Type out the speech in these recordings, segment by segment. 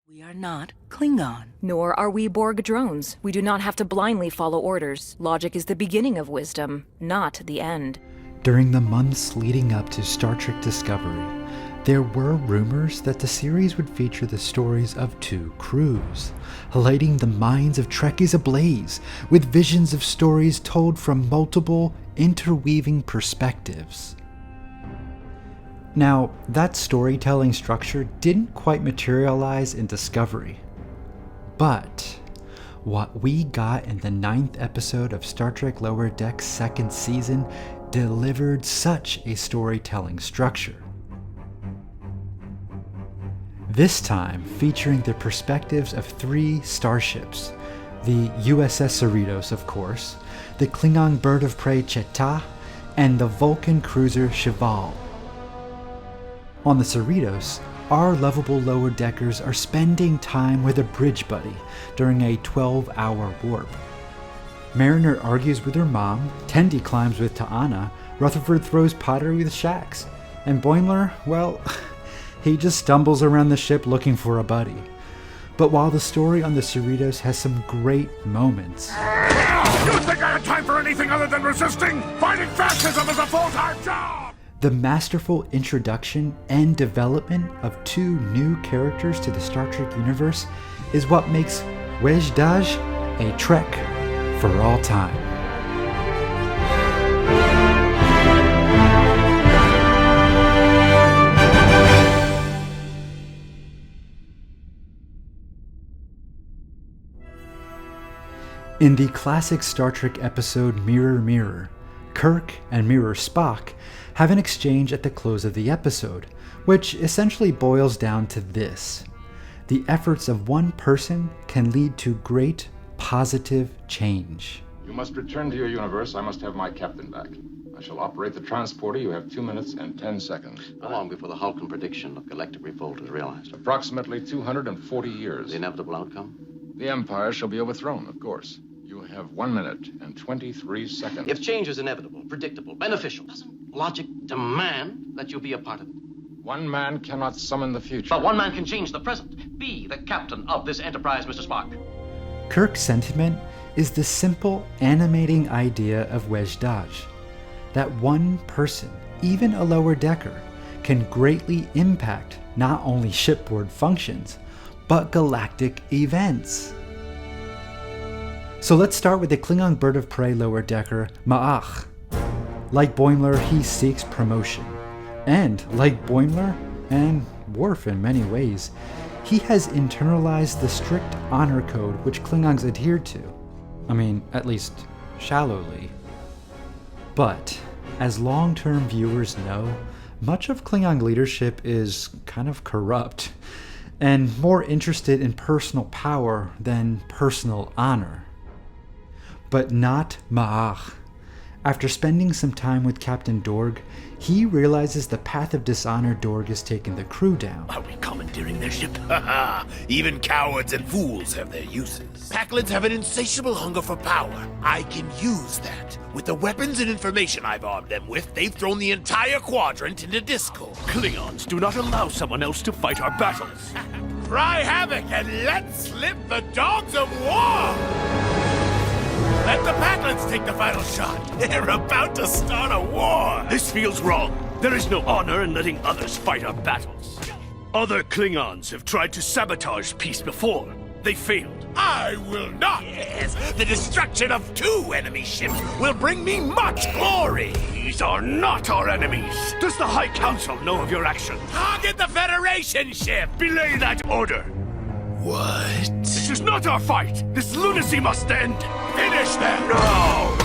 We are not Klingon. Nor are we Borg drones. We do not have to blindly follow orders. Logic is the beginning of wisdom, not the end. During the months leading up to Star Trek Discovery, there were rumors that the series would feature the stories of two crews, lighting the minds of Trekkies ablaze with visions of stories told from multiple, interweaving perspectives. Now, that storytelling structure didn't quite materialize in Discovery. But what we got in the 9th episode of Star Trek Lower Deck's 2nd season delivered such a storytelling structure. This time featuring the perspectives of 3 starships, the USS Cerritos, of course, the Klingon bird of prey Cheta, and the Vulcan cruiser Cheval. On the Cerritos, our lovable lower deckers are spending time with a bridge buddy during a 12-hour warp. Mariner argues with her mom, Tendi climbs with T'Ana, Rutherford throws pottery with Shax, and Boimler, well, he just stumbles around the ship looking for a buddy. But while the story on the Cerritos has some great moments... You think I had time for anything other than resisting? Fighting fascism is a full-time job! The masterful introduction and development of 2 new characters to the Star Trek universe is what makes Wej-Daj a Trek for all time. In the classic Star Trek episode Mirror Mirror, Kirk and Mirror Spock have an exchange at the close of the episode, which essentially boils down to this: the efforts of one person can lead to great positive change. You must return to your universe. I must have my captain back. I shall operate the transporter. You have 2 minutes and 10 seconds. How long before the Hulkan prediction of galactic revolt is realized? Approximately 240 years. The inevitable outcome? The Empire shall be overthrown, of course. You have 1 minute and 23 seconds. If change is inevitable, predictable, beneficial, doesn't logic demand that you be a part of it? One man cannot summon the future. But one man can change the present. Be the captain of this enterprise, Mr. Spock. Kirk's sentiment is the simple, animating idea of Wej-Daj, that one person, even a lower decker, can greatly impact not only shipboard functions, but galactic events. So let's start with the Klingon bird of prey lower decker, Ma'ach. Like Boimler, he seeks promotion. And like Boimler, and Worf in many ways, he has internalized the strict honor code which Klingons adhere to. I mean, at least shallowly. But, as long-term viewers know, much of Klingon leadership is kind of corrupt, and more interested in personal power than personal honor. But not Ma'ach. After spending some time with Captain Dorg, he realizes the path of dishonor Dorg has taken the crew down. Are we commandeering their ship? Ha Even cowards and fools have their uses. Pakleds have an insatiable hunger for power. I can use that. With the weapons and information I've armed them with, they've thrown the entire quadrant into discord. Klingons do not allow someone else to fight our battles. Cry havoc and let slip the dogs of war! Let the Pakleds take the final shot. They're about to start a war. This feels wrong. There is no honor in letting others fight our battles. Other Klingons have tried to sabotage peace before. They failed. I will not. Yes, the destruction of 2 enemy ships will bring me much glory. These are not our enemies. Does the High Council know of your actions? Target the Federation ship. Belay that order. What? This is not our fight. This lunacy must end. Finish them. No!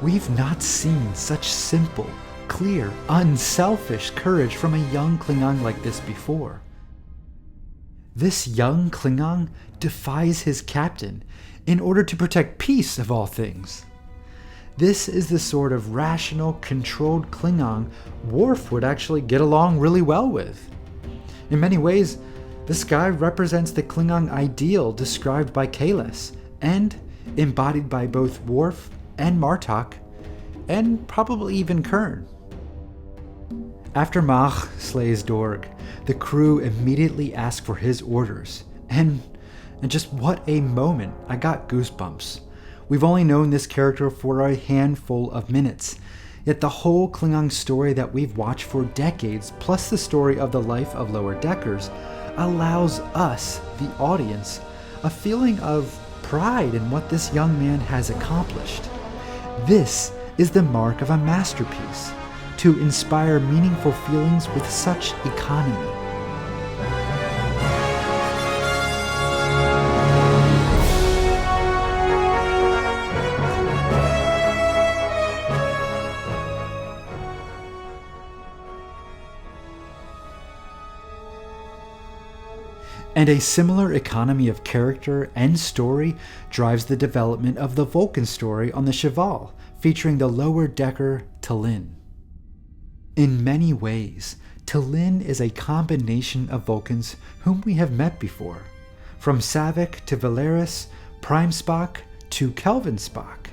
We've not seen such simple, clear, unselfish courage from a young Klingon like this before. This young Klingon defies his captain in order to protect peace of all things. This is the sort of rational, controlled Klingon Worf would actually get along really well with. In many ways, The sky represents the Klingon ideal described by Kahless, and embodied by both Worf and Martok, and probably even Kern. After Mach slays Dorg, the crew immediately ask for his orders, and just what a moment. I got goosebumps. We've only known this character for a handful of minutes, yet the whole Klingon story that we've watched for decades, plus the story of the life of Lower Deckers, allows us, the audience, a feeling of pride in what this young man has accomplished. This is the mark of a masterpiece, to inspire meaningful feelings with such economy. And a similar economy of character and story drives the development of the Vulcan story on the Cheval, featuring the lower decker T'Lyn. In many ways, T'Lyn is a combination of Vulcans whom we have met before, from Saavik to Valeris, Prime Spock to Kelvin Spock.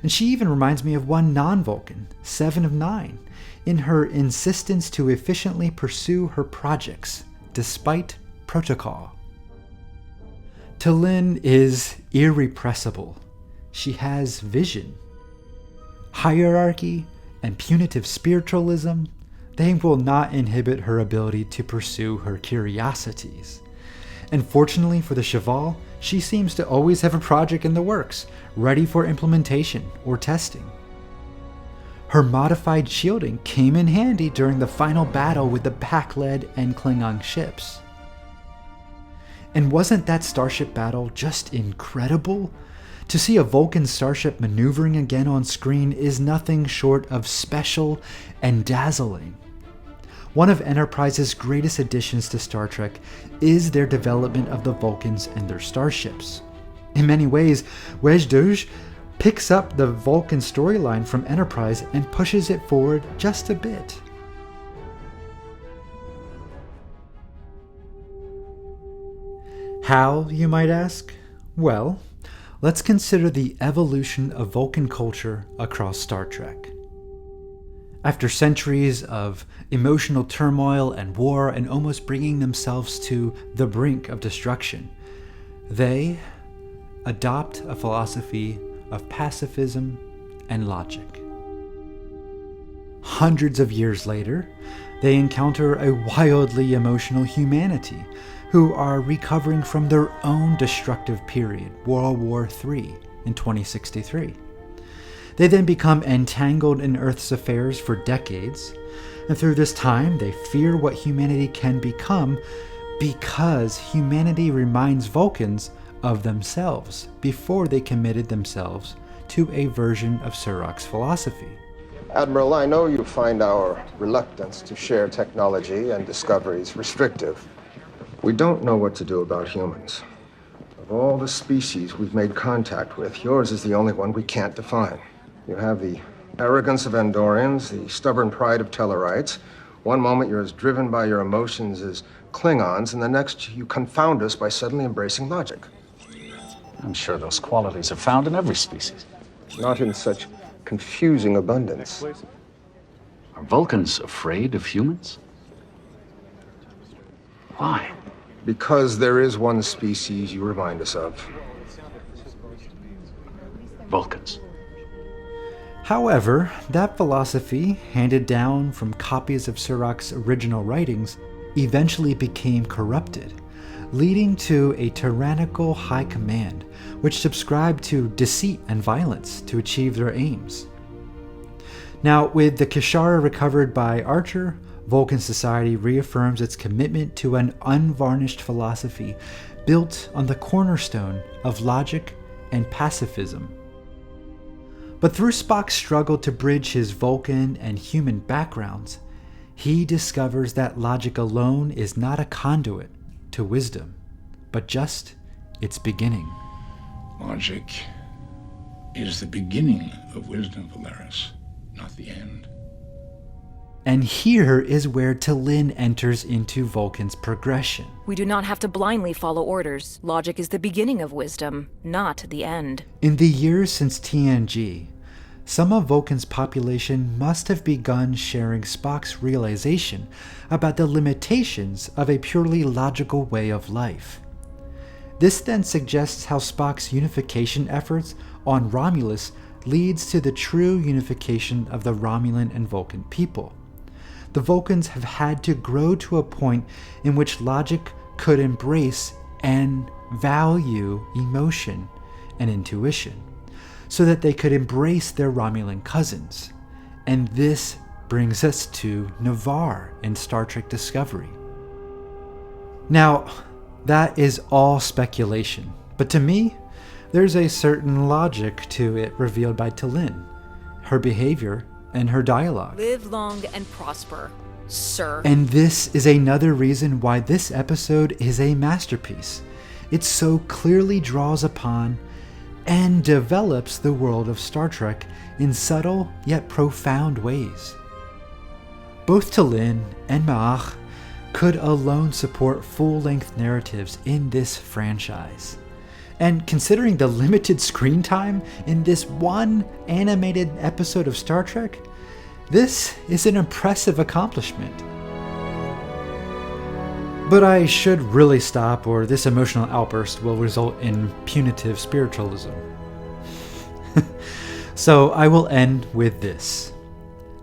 And she even reminds me of one non-Vulcan, 7 of 9, in her insistence to efficiently pursue her projects, despite protocol. T'Lyn is irrepressible. She has vision. Hierarchy and punitive spiritualism, they will not inhibit her ability to pursue her curiosities. And fortunately for the Cheval, she seems to always have a project in the works, ready for implementation or testing. Her modified shielding came in handy during the final battle with the Pakled and Klingon ships. And wasn't that starship battle just incredible? To see a Vulcan starship maneuvering again on screen is nothing short of special and dazzling. One of Enterprise's greatest additions to Star Trek is their development of the Vulcans and their starships. In many ways, Wej picks up the Vulcan storyline from Enterprise and pushes it forward just a bit. How, you might ask? Well, let's consider the evolution of Vulcan culture across Star Trek. After centuries of emotional turmoil and war and almost bringing themselves to the brink of destruction, they adopt a philosophy of pacifism and logic. Hundreds of years later, they encounter a wildly emotional humanity who are recovering from their own destructive period, World War III in 2063. They then become entangled in Earth's affairs for decades, and through this time they fear what humanity can become because humanity reminds Vulcans of themselves before they committed themselves to a version of Surak's philosophy. Admiral, I know you find our reluctance to share technology and discoveries restrictive. We don't know what to do about humans. Of all the species we've made contact with, yours is the only one we can't define. You have the arrogance of Andorians, the stubborn pride of Tellarites. One moment you're as driven by your emotions as Klingons, and the next you confound us by suddenly embracing logic. I'm sure those qualities are found in every species. Not in such confusing abundance. Are Vulcans afraid of humans? Why? Because there is one species you remind us of. Vulcans. However, that philosophy, handed down from copies of Surak's original writings, eventually became corrupted, leading to a tyrannical high command which subscribed to deceit and violence to achieve their aims. Now, with the Kir'Shara recovered by Archer, Vulcan society reaffirms its commitment to an unvarnished philosophy built on the cornerstone of logic and pacifism. But through Spock's struggle to bridge his Vulcan and human backgrounds, he discovers that logic alone is not a conduit to wisdom, but just its beginning. Logic is the beginning of wisdom, Valeris, not the end. And here is where T'Lyn enters into Vulcan's progression. We do not have to blindly follow orders. Logic is the beginning of wisdom, not the end. In the years since TNG, some of Vulcan's population must have begun sharing Spock's realization about the limitations of a purely logical way of life. This then suggests how Spock's unification efforts on Romulus leads to the true unification of the Romulan and Vulcan people. The Vulcans have had to grow to a point in which logic could embrace and value emotion and intuition, so that they could embrace their Romulan cousins. And this brings us to Navarre in Star Trek Discovery. Now, that is all speculation, but to me, there's a certain logic to it revealed by T'Lyn, her behavior, and her dialogue. Live long and prosper, sir. And this is another reason why this episode is a masterpiece. It so clearly draws upon and develops the world of Star Trek in subtle yet profound ways. Both T'Lyn and Ma'ach could alone support full-length narratives in this franchise. And considering the limited screen time in this one animated episode of Star Trek, this is an impressive accomplishment. But I should really stop, or this emotional outburst will result in punitive spiritualism. So I will end with this.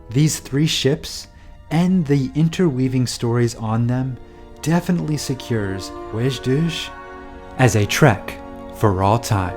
These 3 ships and the interweaving stories on them definitely secures Wej Duj as a trek for all time.